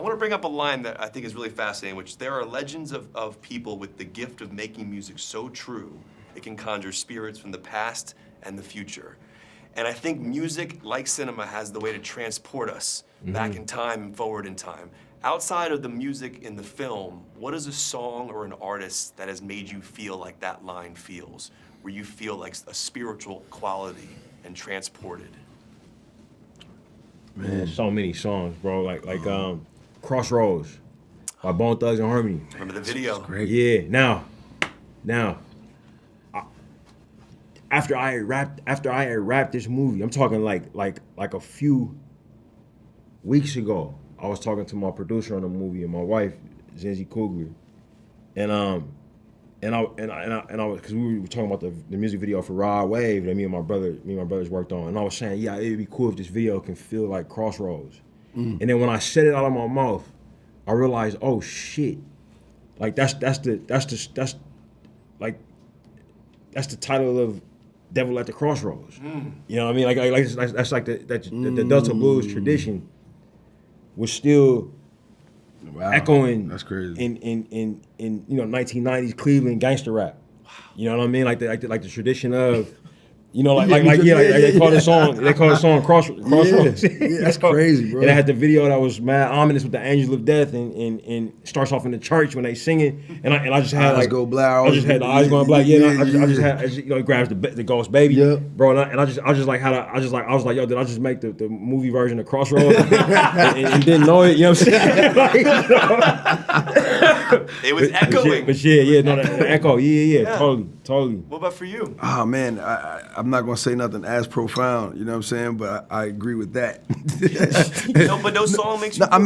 want to bring up a line that I think is really fascinating, which there are legends of people with the gift of making music so true, it can conjure spirits from the past and the future. And I think music, like cinema, has the way to transport us back in time and forward in time. Outside of the music in the film, what is a song or an artist that has made you feel like that line feels, where you feel like a spiritual quality and transported? Man, so many songs, bro. Like Crossroads by Bone Thugs and Harmony. Remember the video? Great. Yeah. Now, after I had wrapped this movie, I'm talking like a few weeks ago. I was talking to my producer on the movie and my wife, Ryan Coogler, and I was, because we were talking about the music video for Rod Wave that me and my brothers worked on, and I was saying, yeah, it'd be cool if this video can feel like Crossroads. And then when I said it out of my mouth, I realized, oh shit, like that's the title of Devil at the Crossroads. You know what I mean? Like that's like the Delta Blues tradition was still echoing. That's crazy. In 1990s Cleveland gangster rap. You know what I mean? Like the tradition of, they call the song Crossroads. Yeah, that's crazy, bro. And I had the video that was mad ominous with the angels of death and starts off in the church when they singing, and I just had eyes go black. I just had the eyes going black. I just had grabs the ghost baby, bro, and I was like, yo, did I just make the movie version of Crossroads and didn't know it? You know what I'm saying? It was echoing. The echo, totally. What about for you? Oh man, I'm not gonna say nothing as profound, you know what I'm saying? But I agree with that. But no song makes you. I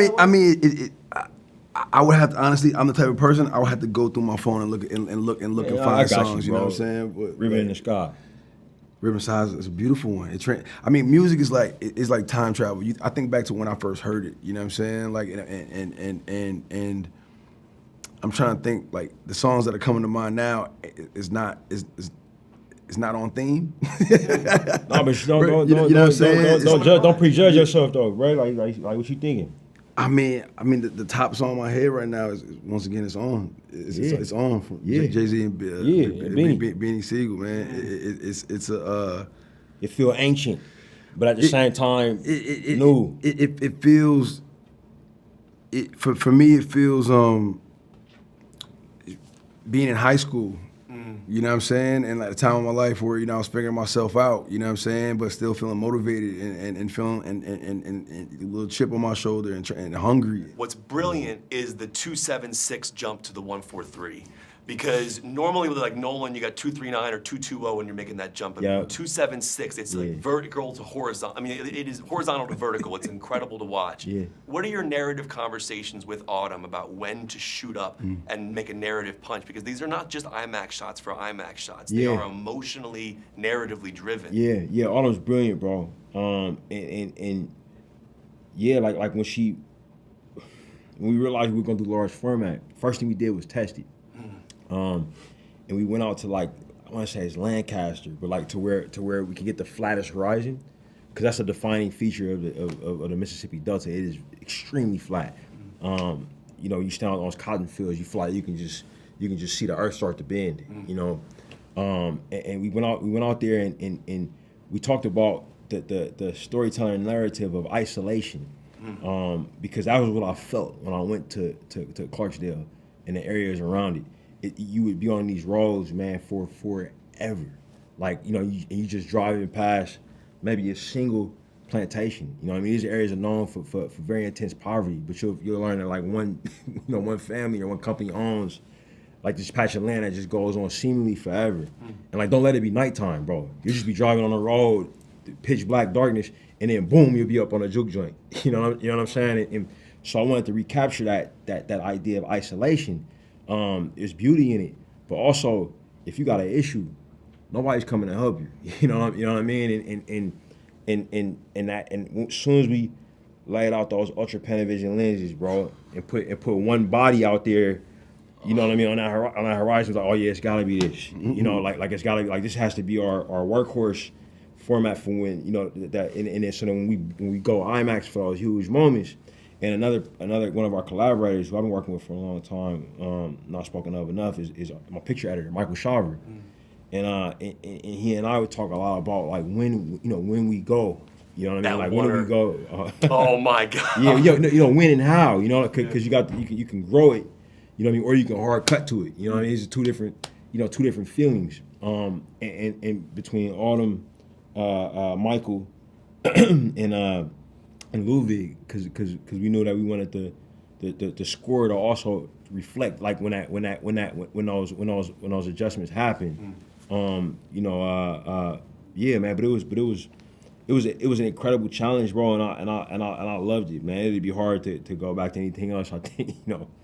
would have to, honestly, I'm the type of person I would have to go through my phone and look and find songs. You know what I'm saying? But, River in the Sky. River Sky is a beautiful one. Music is like time travel. I think back to when I first heard it. You know what I'm saying? Like and I'm trying to think, like, the songs that are coming to mind now is not on theme. No, but don't prejudge yourself though, right? Like what you thinking? I mean, the top song in my head right now is once again it's on. It's on from Jay-Z and Beanie Siegel, man. It's a. It feels ancient, but at the same time, new. It feels. For me, it feels being in high school. You know what I'm saying? And like the time of my life where, I was figuring myself out, you know what I'm saying? But still feeling motivated and feeling and a little chip on my shoulder and hungry. What's brilliant is the 276 jump to the 143. Because normally with like Nolan, you got 239 or 220 when you're making that jump. But 276, it's like vertical to horizontal. I mean, it is horizontal to vertical. It's incredible to watch. Yeah. What are your narrative conversations with Autumn about when to shoot up and make a narrative punch? Because these are not just IMAX shots for IMAX shots. They are emotionally, narratively driven. Yeah, Autumn's brilliant, bro. Like when we realized we were gonna do large format, first thing we did was test it. And we went out to, like, I want to say it's Lancaster, but like to where we could get the flattest horizon, because that's a defining feature of the Mississippi Delta. It is extremely flat. You stand on those cotton fields, you fly, you can just see the earth start to bend. And we went out there and we talked about the storytelling narrative of isolation, because that was what I felt when I went to Clarksdale and the areas around it. You would be on these roads, man, for forever. Like, you just driving past maybe a single plantation. You know what I mean? These areas are known for very intense poverty, but you'll learn that like one family or one company owns like this patch of land that just goes on seemingly forever. And like, don't let it be nighttime, bro. You'll just be driving on the road, pitch black darkness, and then boom, you'll be up on a juke joint. You know what I'm saying? And so I wanted to recapture that idea of isolation. There's beauty in it, but also if you got an issue, nobody's coming to help you. You know what I mean? And as soon as we laid out those ultra panavision lenses, bro, and put one body out there, you know what I mean, on that horizon, like, oh yeah, it's gotta be this. Like it's gotta be like, this has to be our workhorse format for when, that and then so then when we go IMAX for those huge moments, And another one of our collaborators who I've been working with for a long time, not spoken of enough, is my picture editor, Michael Shaver. And he and I would talk a lot about like when we go, you know what I mean? That Like water. when do we go? Oh my God. Yeah, when and how, because you can grow it, you know what I mean, or you can hard cut to it, you know what I mean? It's two different feelings. And between Autumn, Michael, and Ludwig, because we knew that we wanted the score to also reflect like when those adjustments happened. Yeah, man. But it was an incredible challenge, bro, and I loved it, man. It'd be hard to go back to anything else. I think,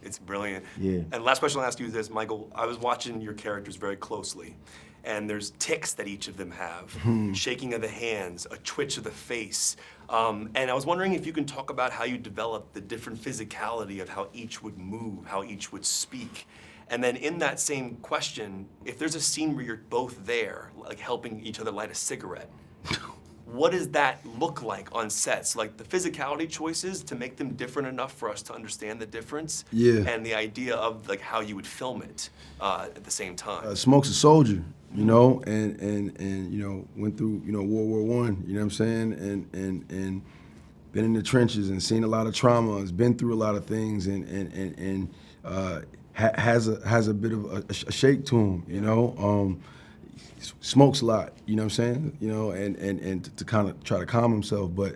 It's brilliant. Yeah. And last question I'll ask you is this, Michael. I was watching your characters very closely, and there's tics that each of them have. Shaking of the hands, a twitch of the face. And I was wondering if you can talk about how you developed the different physicality of how each would move, how each would speak. And then in that same question, if there's a scene where you're both there, like helping each other light a cigarette, what does that look like on sets? Like the physicality choices to make them different enough for us to understand the difference. Yeah. And the idea of like how you would film it at the same time. Smoke's a soldier, and went through World War I, you know what I'm saying, and been in the trenches and seen a lot of trauma, has been through a lot of things, and has a bit of a shake to him, smokes a lot, you know what I'm saying, and to kind of try to calm himself, but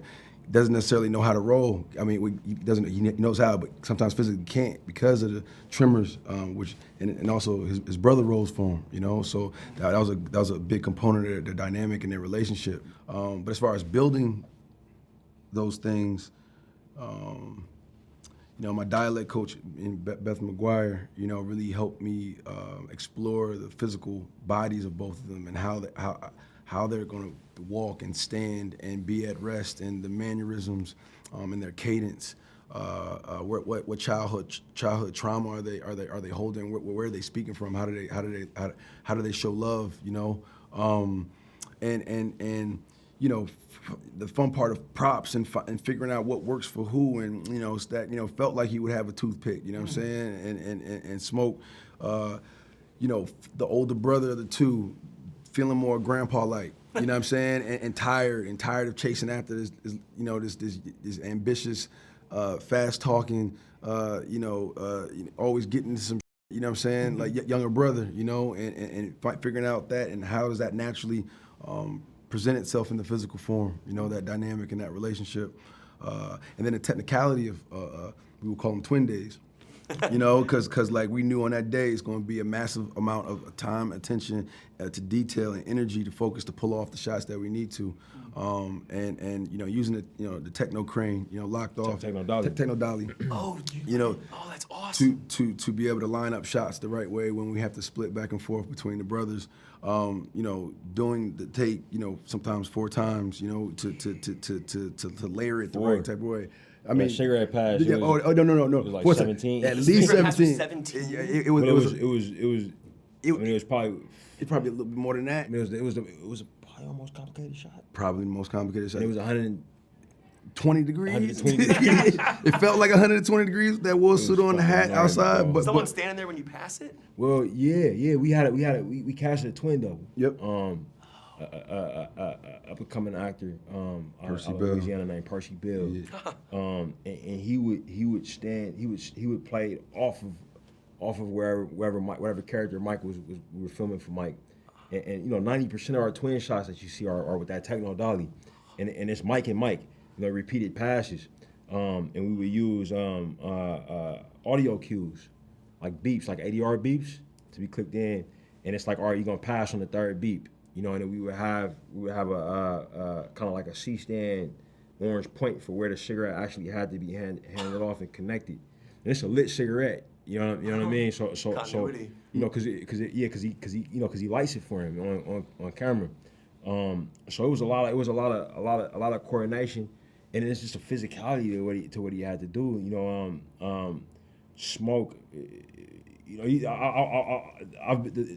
doesn't necessarily know how to roll. I mean, he knows how, but sometimes physically can't because of the tremors, and also his brother rolls for him, so that was a big component of their dynamic and their relationship. But as far as building those things, my dialect coach in Beth McGuire, really helped me explore the physical bodies of both of them and how they're going to walk and stand and be at rest, and the mannerisms and their cadence. What childhood trauma are they holding? Where are they speaking from? How do they show love? The fun part of props and figuring out what works for who, and felt like he would have a toothpick, you know what I'm saying, and Smoke, the older brother of the two, feeling more grandpa-like, you know what I'm saying, and tired of chasing after this ambitious, fast-talking, always getting into some, you know what I'm saying, like younger brother, and figuring out that and how does that naturally present itself in the physical form, that dynamic and that relationship. And then the technicality of, we would call them twin days, because like we knew on that day it's going to be a massive amount of time, attention to detail and energy to focus to pull off the shots that we need to. And using the techno crane, locked off. Techno dolly. Techno dolly. Oh, that's awesome. To be able to line up shots the right way when we have to split back and forth between the brothers. Doing the take, sometimes 4 times, to layer it the right type of way. I mean, cigarette pass. Yeah, no. It was like 17. At least Cigarette pass was 17. 17. It was probably. It's probably a little bit more than that. I mean, it was probably the most complicated shot. Probably the most complicated shot. And it was 120 degrees. 120 degrees. It felt like 120 degrees with that wool suit on, the hat hard, outside. bro. But Someone standing there when you pass it? Well, yeah, we casted a twin double. Yep. Up and coming actor, Percy out of Bell. Louisiana named Percy Bill. Yeah. And he would stand. He would play off of whatever character Mike we were filming for Mike. And 90% of our twin shots that you see are with that techno dolly, and it's Mike and Mike, repeated passes. And we would use audio cues, like beeps, like ADR beeps, to be clicked in. And it's like, all right, you're gonna pass on the third beep, and then we would have a kind of like a C-stand orange point for where the cigarette actually had to be handed off and connected. And it's a lit cigarette, you know what I mean? So Continuity. because he lights it for him on camera. So it was a lot of coordination, and it's just a physicality to what he had to do. Smoke.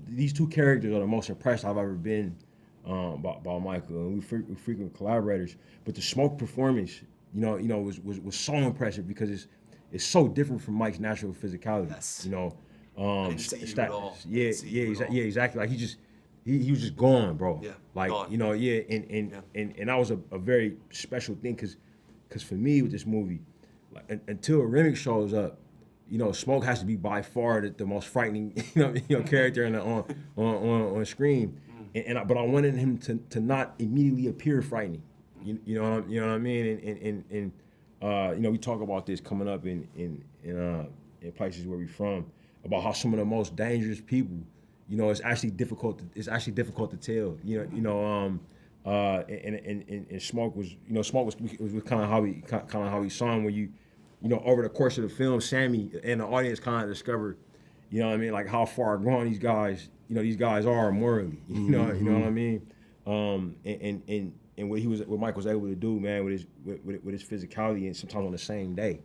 These two characters are the most impressed I've ever been by Michael, and we frequent collaborators. But the Smoke performance was so impressive because it's so different from Mike's natural physicality. Yes. I didn't see you at all. Yeah, Didn't see you at all. yeah, exactly. Like he was just gone, bro. Yeah, like gone. and that was a very special thing because for me with this movie, like until Remick shows up, Smoke has to be by far the most frightening character on screen, but I wanted him to not immediately appear frightening. You know what I mean? And we talk about this coming up in places where we're from about how some of the most dangerous people, it's actually difficult to tell. And Smoke was kind of how he saw him when you over the course of the film, Sammy and the audience kind of discovered, like how far gone these guys are morally. You know what I mean? And what Mike was able to do, man, with his physicality and sometimes on the same day,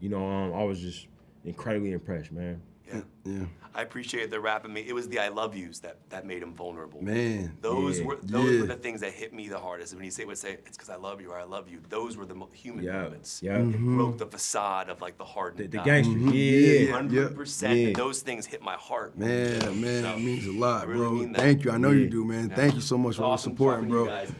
I was just incredibly impressed, man. Yeah. I appreciate the rap in me. It was the I love yous that made him vulnerable. Man. Those were the things that hit me the hardest. When he would say it's because I love you or I love you. Those were the human moments. Yeah. It broke the facade of like the hardened The guy. gangster. Yeah. 100%. Yeah. And those things hit my heart. Man, it means a lot, I really bro. mean that. Thank you. I know you do, man. Yeah. Thank you so much It's for all the awesome supporting, talking to you bro. guys.